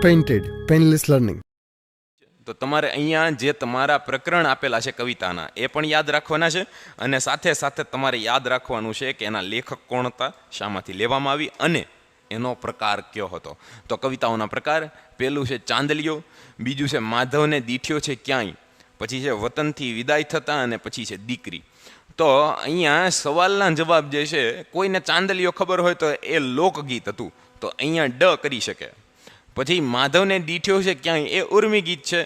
Painted painless learning. તો તમારે અહીંયા જે તમારા પ્રકરણ આપેલા છે કવિતાના એ પણ યાદ રાખવાના છે, અને સાથે સાથે તમારે યાદ રાખવાનું છે કે એના લેખક કોણ હતા, શામાંથી લેવામાં આવી અને એનો પ્રકાર કયો હતો. તો કવિતાઓના પ્રકાર, પહેલું છે ચાંદલિયો, બીજું છે માધવને દીઠ્યો છે ક્યાંય, પછી છે વતનથી વિદાય થતા, અને પછી છે દીકરી. તો અહીંયા સવાલના જવાબ જે છે, કોઈને ચાંદલિયો ખબર હોય તો એ લોકગીત હતું, તો અહીંયા ડ કરી શકે. પછી માધવને દીઠ્યો છે ક્યાંય એ ઉર્મી ગીત છે,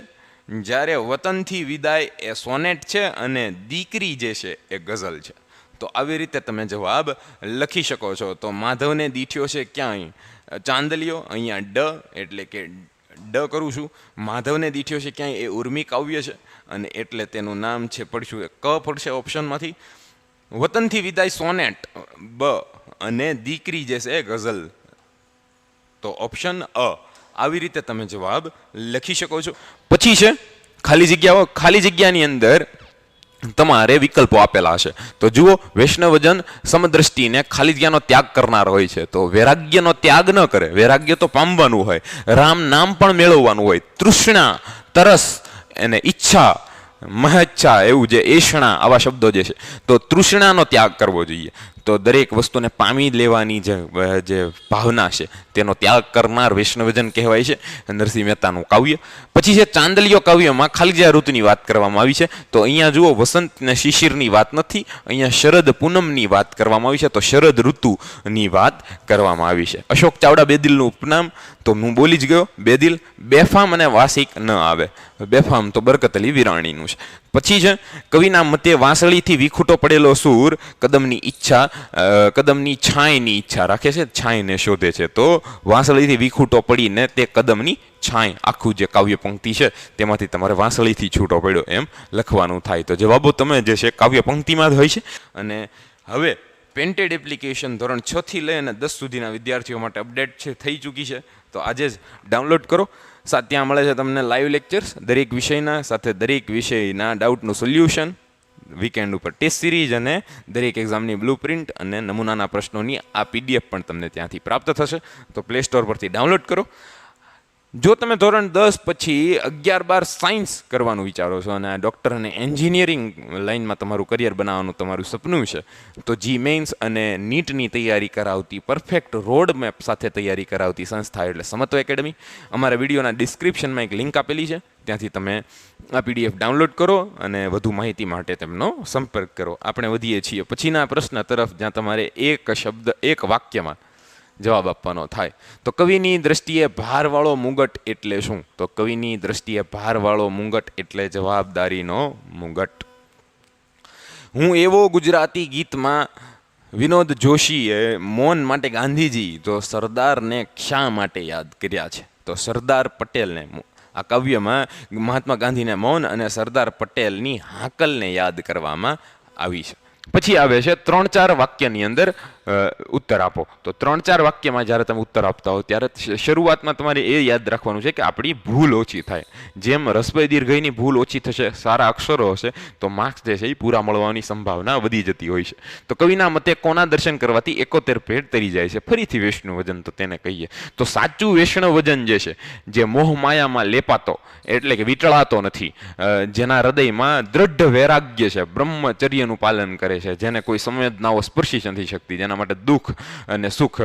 જ્યારે વતનથી વિદાય એ સોનેટ છે, અને દીકરી જે છે એ ગઝલ છે. તો આવી રીતે તમે જવાબ લખી શકો છો. તો માધવને દીઠ્યો છે ક્યાંય ચાંદલિયો, અહીંયા ડ એટલે કે ડ કરું છું. માધવને દીઠ્યો છે ક્યાંય એ ઉર્મી કાવ્ય છે, અને એટલે તેનું નામ છે પડશું એ ક પડશે ઓપ્શનમાંથી. વતનથી વિદાય સોનેટ બ, અને દીકરી જે છે એ ગઝલ, તો ઓપ્શન અ. આવી રીતે તમે જવાબ લખી શકો છો. પછી છે ખાલી જગ્યાઓ. ખાલી જગ્યાની અંદર તમારે વિકલ્પો આપેલા હશે. તો જુઓ, વૈષ્ણવજન સમદ્રષ્ટિને ખાલી જગ્યાનો ત્યાગ કરનાર હોય છે, તો વૈરાગ્યનો ત્યાગ ન કરે. વૈરાગ્ય તો પામવાનું હોય, રામ નામ પણ મેળવવાનું હોય. તૃષ્ણા, તરસ અને ઈચ્છા, મહેચ્છા, એવું જે એષણા, આવા શબ્દો જે છે, તો તૃષ્ણાનો ત્યાગ કરવો જોઈએ. તો દરેક વસ્તુને પામી લેવાની જે ભાવના છે તેનો ત્યાગ કરનાર વૈષ્ણવજન કહેવાય છે. નરસિંહ મહેતાનું કાવ્ય. પછી છે ચાંદલિયો કાવ્યમાં ખાલી જગ્યા ઋતુની વાત કરવામાં આવી છે. તો અહીંયા જુઓ, વસંત ને શિશિરની વાત નથી, અહીંયા શરદ પૂનમની વાત કરવામાં આવી છે, તો શરદ ઋતુની વાત કરવામાં આવી છે. અશોક ચાવડા બેદિલનું ઉપનામ, તો હું બોલી જ ગયો, બેદિલ. બેફામ અને વાસિક ન આવે, બેફામ તો બરકત અલી વિરાણીનું છે. પછી છે કવિના મતે વાંસળીથી વિખૂટો પડેલો સૂર કદમની ઈચ્છા, કદમની છાંયની ઈચ્છા રાખે છે, છાંયને શોધે છે. તો વાંસળીથી વિખૂટો પડીને તે કદમની છાંય, આખું જે કાવ્ય પંક્તિ છે તેમાંથી તમારે વાંસળીથી છૂટો પડ્યો એમ લખવાનું થાય. તો જવાબો તમે જે છે કાવ્ય પંક્તિમાં જ હોય છે. અને હવે પેન્ટેડ એપ્લિકેશન ધોરણ 6 થી લઈ અને 10 સુધીના વિદ્યાર્થીઓ માટે અપડેટ છે, થઈ ચૂકી છે. તો આજે જ ડાઉનલોડ કરો. ત્યાં મળે છે તમને લાઈવ લેક્ચર્સ દરેક વિષયના, સાથે દરેક વિષયના ડાઉટનું સોલ્યુશન, વીકેન્ડ ઉપર ટેસ્ટ સિરીઝ, અને દરેક એક્ઝામની બ્લુ પ્રિન્ટ અને નમૂનાના પ્રશ્નોની આ PDF પણ તમને ત્યાંથી પ્રાપ્ત થશે. તો પ્લે સ્ટોર પરથી ડાઉનલોડ કરો. જો તમે ધોરણ 10 પછી 11-12 સાયન્સ કરવાનું વિચારો છો અને ડૉક્ટર અને એન્જિનિયરિંગ લાઇનમાં તમારું કરિયર બનાવવાનું તમારું સપનું છે, તો જી મેઇન્સ અને નીટની તૈયારી કરાવતી, પરફેક્ટ રોડ મેપ સાથે તૈયારી કરાવતી સંસ્થા એટલે સમત્વ એકેડમી. અમારા વિડીયોના ડિસ્ક્રિપ્શનમાં એક લિંક આપેલી છે, ત્યાંથી તમે આ PDF ડાઉનલોડ કરો અને વધુ માહિતી માટે તેમનો સંપર્ક કરો. આપણે વધીએ છીએ પછીના પ્રશ્ન તરફ, જ્યાં તમારે એક શબ્દ, એક વાક્યમાં જવાબ આપવાનો થાય. તો કવિની દ્રષ્ટિએ ભારવાળો મુગટ એટલે શું? તો કવિની દ્રષ્ટિએ ભારવાળો મુગટ એટલે જવાબદારીનો મુગટ. હું એવો ગુજરાતી ગીતમાં વિનોદ જોશીએ મૌન માટે ગાંધીજી, તો સરદારને શા માટે યાદ કર્યા છે? તો સરદાર પટેલને, આ કાવ્યમાં મહાત્મા ગાંધીને મૌન અને સરદાર પટેલની હાકલને યાદ કરવામાં આવી છે. પછી આવે છે 3-4 વાક્યની અંદર ઉત્તર આપો. તો 3-4 વાક્યમાં જ્યારે તમે ઉત્તર આપતા હો ત્યારે શરૂઆતમાં તમારે એ યાદ રાખવાનું છે કે આપણી ભૂલ ઓછી થાય. જેમ રસભય દીર્ઘઈની ભૂલ ઓછી થશે, સારા અક્ષરો હશે, તો માર્ક્સ જે છે એ પૂરા મળવાની સંભાવના વધી જતી હોય છે. તો કવિના મતે કોના દર્શન કરવાથી 71 પેટ તરી જાય છે? ફરીથી વૈષ્ણવ વજન, તો તેને કહીએ તો સાચું વૈષ્ણવ વજન જે છે, જે મોહ માયામાં લેપાતો એટલે કે વીંટળાતો નથી, જેના હૃદયમાં દ્રઢ વૈરાગ્ય છે, બ્રહ્મચર્યનું પાલન કરે છે, જેને કોઈ સંવેદનાઓ સ્પર્શી નથી શકતી, જેના માટે દુઃખ અને સુખ,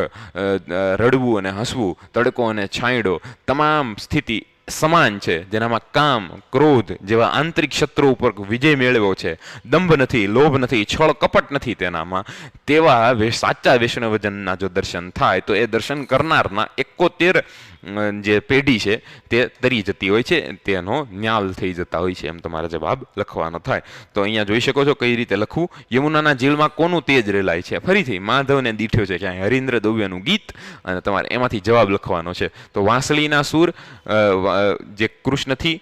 રડવું અને હસવું, તડકો અને છાંયડો, તમામ સ્થિતિ સમાન છે, જેનામાં કામ, ક્રોધ જેવા આંતરિક શત્રુ ઉપર વિજય મેળવ્યો છે, દંભ નથી, લોભ નથી, છળ કપટ નથી તેનામાં, તેવા સાચા વૈષ્ણવજનના જો દર્શન થાય તો એ દર્શન કરનારના 71 જે પેઢી છે તે તરી જતી હોય છે, તેનો ન્યાલ થઈ જતા હોય છે, એમ તમારા જવાબ લખવાનો થાય. તો અહીંયા જોઈ શકો છો કઈ રીતે લખવું. યમુનાના ઝીલમાં કોનું તેજ રેલાય છે? ફરીથી માધવને દીઠ્યો છે ક્યાંય, હરીન્દ્ર દુબેનું ગીત, અને તમારે એમાંથી જવાબ લખવાનો છે. તો વાંસળીના સૂર જે કૃષ્ણથી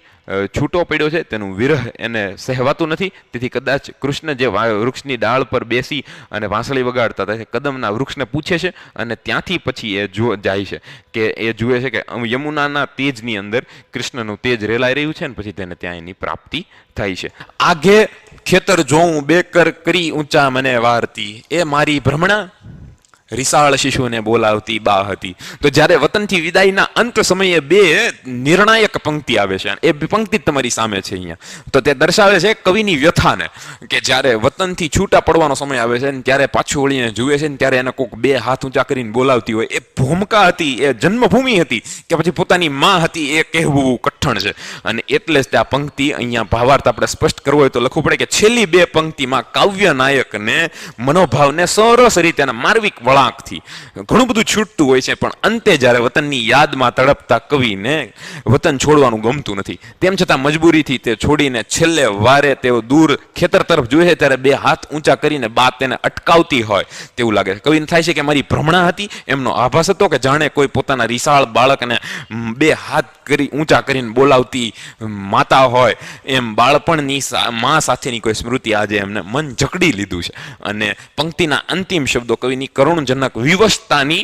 છૂટો પડ્યો છે, તેનું વિરહ એને સહેવાતું નથી, તેથી કદાચ કૃષ્ણ જે વૃક્ષની ડાળ પર બેસી અને વાંસળી વગાડતા હતા, કદમના વૃક્ષને પૂછે છે, અને ત્યાંથી પછી એ જાય છે કે એ જુએ છે કે યમુનાના તેજની અંદર કૃષ્ણનું તેજ રેલાઈ રહ્યું છે, ને પછી તેને ત્યાં એની પ્રાપ્તિ થાય છે. આઘે ખેતર જોઉં બેકર કરી ઊંચા મને વારતી, એ મારી ભ્રમણા રિસાળ શિશુને બોલાવતી બા હતી. તો જ્યારે વતનથી વિદાયના અંત સમયે બે નિર્ણાયક પંક્તિ આવે છે, એ પંક્તિ તમારી સામે છે અહીંયા. તો તે દર્શાવે છે કવિની વ્યથાને, કે જ્યારે વતનથી છૂટા પડવાનો સમય આવે છે ને ત્યારે પાછું વળીને જુએ છે ને ત્યારે એને કોઈક બે હાથ ઊંચા કરીને બોલાવતી હોય. એ ભૂમિકા હતી, એ જન્મભૂમિ હતી કે પછી પોતાની માં હતી, એ કહેવું કઠણ છે. અને એટલે જ આ પંક્તિ અહીંયા ભાવાર્થ આપણે સ્પષ્ટ કરવો હોય તો લખવું પડે કે છેલ્લી બે પંક્તિમાં કાવ્ય નાયકને મનોભાવને સરસ રીતે માર્મિક વળાંકથી ઘણું બધું છૂટતું હોય છે, પણ અંતે જ્યારે વતનની યાદમાં તડપતા કવિને વતન છોડવાનું ગમતું નથી, તેમ છતાં મજબૂરીથી તે છોડીને છેલ્લે વારે તેઓ દૂર ખેતર તરફ જોઈએ ત્યારે બે હાથ ઊંચા કરીને બા તેને અટકાવતી હોય તેવું લાગે છે. કવિને થાય છે કે મારી ભ્રમણા હતી, એમનો આભાસ હતો કે જાણે કોઈ પોતાના રિસાળ બાળકને બે હાથ કરી ઊંચા કરીને બોલાવતી માતા હોય એમ બાળપણની મા સાથેની કોઈ સ્મૃતિ આજે એમને મન જકડી લીધું છે. અને પંક્તિના અંતિમ શબ્દો કવિની કરુણજનક વિવશતાની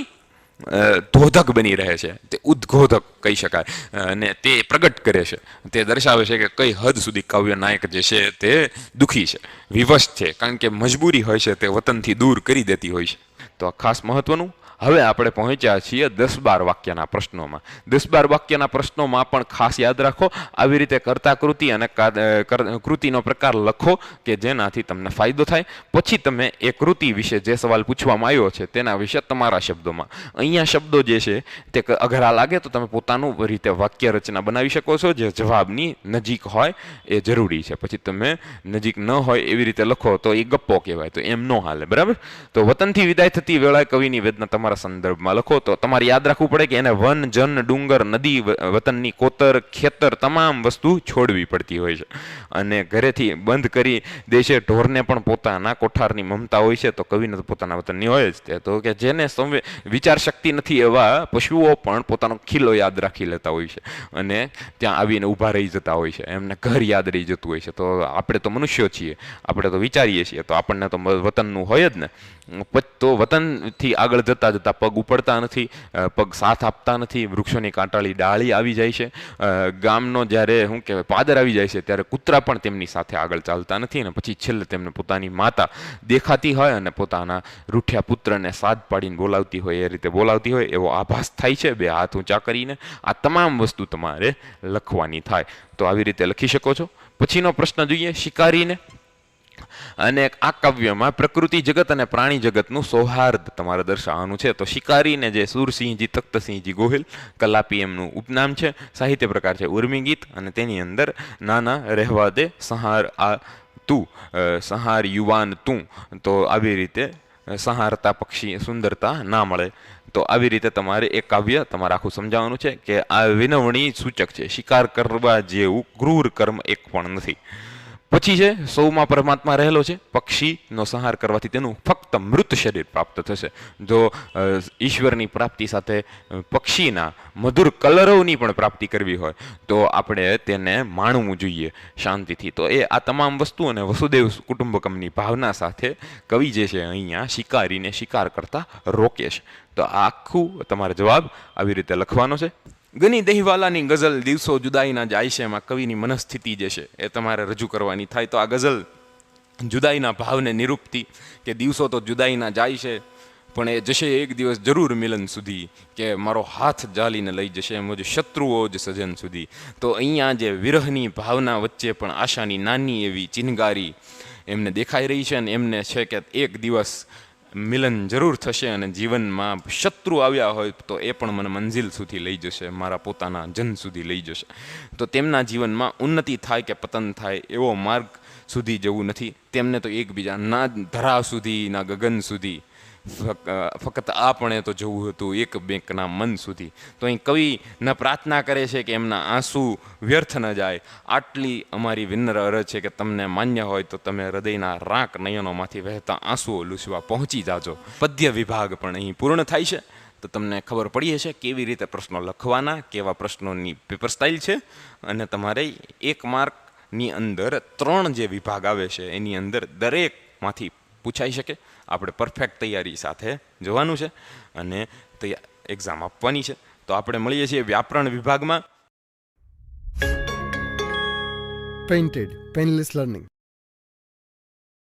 ધોધક બની રહે છે, તે ઉદ્ઘોધક કહી શકાય, અને તે પ્રગટ કરે છે, તે દર્શાવે છે કે કઈ હદ સુધી કાવ્ય નાયક જે છે તે દુઃખી છે, વિવશ છે, કારણ કે મજબૂરી હોય છે તે વતનથી દૂર કરી દેતી હોય છે. તો આ ખાસ મહત્વનું. હવે આપણે પહોંચ્યા છીએ 10-12 વાક્યના પ્રશ્નોમાં. 10-12 વાક્યના પ્રશ્નોમાં પણ ખાસ યાદ રાખો, આવી રીતે કર્તા કૃતિ અને કૃતિનો પ્રકાર લખો કે જેનાથી તમને ફાયદો થાય. પછી તમે એ કૃતિ વિશે જે સવાલ પૂછવામાં આવ્યો છે તેના વિશે તમારા શબ્દોમાં, અહીંયા શબ્દો જે છે તે અઘરા લાગે તો તમે પોતાનું રીતે વાક્ય રચના બનાવી શકો છો, જે જવાબની નજીક હોય એ જરૂરી છે. પછી તમે નજીક ન હોય એવી રીતે લખો તો એ ગપ્પો કહેવાય, તો એમ ન હાલે, બરાબર. તો વતનથી વિદાય થતી વેળાએ કવિની વેદના તમારા સંદર્ભમાં લખો. તો તમારે યાદ રાખવું પડે કે એને વન, જન, ડુંગર, નદી, વતનની કોતર, ખેતર તમામ વસ્તુ છોડવી પડતી હોય છે. અને ઘરેથી બંધ કરી દે છે. ઢોરને પણ પોતાના કોઠારની મમતા હોય છે, તો કવિને તો પોતાના વતનની હોય જ તે. તો કે જેને વિચાર શક્તિ નથી એવા પશુઓ પણ પોતાનો ખીલો યાદ રાખી લેતા હોય છે અને ત્યાં આવીને ઊભા રહી જતા હોય છે, એમને ઘર યાદ રહી જતું હોય છે. તો આપણે તો મનુષ્યો છીએ, આપણે તો વિચારીએ છીએ, તો આપણને તો વતનનું હોય જ ને. તો વતનથી આગળ જતા જતા પગ ઉપડતા નથી, પગ સાથ આપતા નથી, વૃક્ષોની કાંટાળી ડાળી આવી જાય છે, ગામનો જ્યારે શું કહેવાય પાદર આવી જાય છે ત્યારે કૂતરા પણ તેમની સાથે આગળ ચાલતા નથી, અને પછી છેલ્લે તેમને પોતાની માતા દેખાતી હોય અને પોતાના રૂઠ્યા પુત્રને સાદ પાડીને બોલાવતી હોય, એ રીતે બોલાવતી હોય એવો આભાસ થાય છે બે હાથ ઊંચા કરીને. આ તમામ વસ્તુ તમારે લખવાની થાય, તો આવી રીતે લખી શકો છો. પછીનો પ્રશ્ન જોઈએ, શિકારીને. અને આ કાવ્યમાં પ્રકૃતિ જગત અને પ્રાણી જગતનું સૌહાર્દ તમારે દર્શાવવાનું છે. તો શિકારીને જે સુરસિંહજી તખ્તસિંહજી ગોહિલ કલાપી એમનું ઉપનામ છે, સાહિત્ય પ્રકાર છે ઉર્મી ગીત, અને તેની અંદર નાના રહેવા દે સંહાર આ તું, સંહાર યુવાન તું, તો આવી રીતે સંહારતા પક્ષી સુંદરતા ના મળે. તો આવી રીતે તમારે એક કાવ્ય તમારે આખું સમજાવવાનું છે કે આ વિનવણી સૂચક છે, શિકાર કરવા જેવું ક્રૂર કર્મ એક પણ નથી. પછી છે સૌમાં પરમાત્મા રહેલો છે, પક્ષીનો સંહાર કરવાથી તેનું ફક્ત મૃત શરીર પ્રાપ્ત થશે. જો ઈશ્વરની પ્રાપ્તિ સાથે પક્ષીના મધુર કલરવની પણ પ્રાપ્તિ કરવી હોય તો આપણે તેને માણવું જોઈએ શાંતિથી. તો એ આ તમામ વસ્તુ અને વસુદેવ કુટુંબકમની ભાવના સાથે કવિ જે છે અહીંયા શિકારીને શિકાર કરતા રોકે છે. તો આ આખું તમારે જવાબ આવી રીતે લખવાનો છે. ગની દહીવાલાની ગઝલ દિવસો જુદાઈના જાય છે, એમાં કવિની મનસ્થિતિ જે છે એ તમારે રજૂ કરવાની થાય. તો આ ગઝલ જુદાઈના ભાવને નિરૂપતી કે દિવસો તો જુદાઈના જાય છે પણ એ જશે એક દિવસ જરૂર મિલન સુધી, કે મારો હાથ જાલીને લઈ જશે મુજ શત્રુઓ જ સજન સુધી. તો અહીંયા જે વિરહની ભાવના વચ્ચે પણ આશાની નાની એવી ચિનગારી એમને દેખાઈ રહી છે, અને એમને છે કે એક દિવસ મિલન જરૂર થશે, અને જીવનમાં શત્રુ આવ્યા હોય તો એ પણ મને મંજિલ સુધી લઈ જશે, મારા પોતાના જન સુધી લઈ જશે. તો તેમના જીવનમાં ઉન્નતિ થાય કે પતન થાય એવો માર્ગ સુધી જવું નથી, તેમને તો એકબીજા ના ધરા સુધી ના ગગન સુધી ફક્ત આપણે તો જવું હતું એક બેંકના મન સુધી. તો અહીં કવિના પ્રાર્થના કરે છે કે એમના આંસુ વ્યર્થ ન જાય. આટલી અમારી વિનમ્ર અરજ છે કે તમને માન્ય હોય તો તમે હૃદયના રાંક નયનોમાંથી વહેતા આંસુઓ લૂછવા પહોંચી જાજો. પદ્ય વિભાગ પણ અહીં પૂર્ણ થાય છે. તો તમને ખબર પડી હશે કેવી રીતે પ્રશ્નો લખવાના, કેવા પ્રશ્નોની પેપર સ્ટાઇલ છે, અને તમારે 1 માર્કની અંદર 3 જે વિભાગ આવે છે એની અંદર દરેકમાંથી પૂછાઈ શકે. આપણે પરફેક્ટ તૈયારી સાથે જવાનું છે અને એક્ઝામ આપવાની છે. તો આપણે મળીએ છીએ વ્યાકરણ વિભાગમાં. Painted painless learning.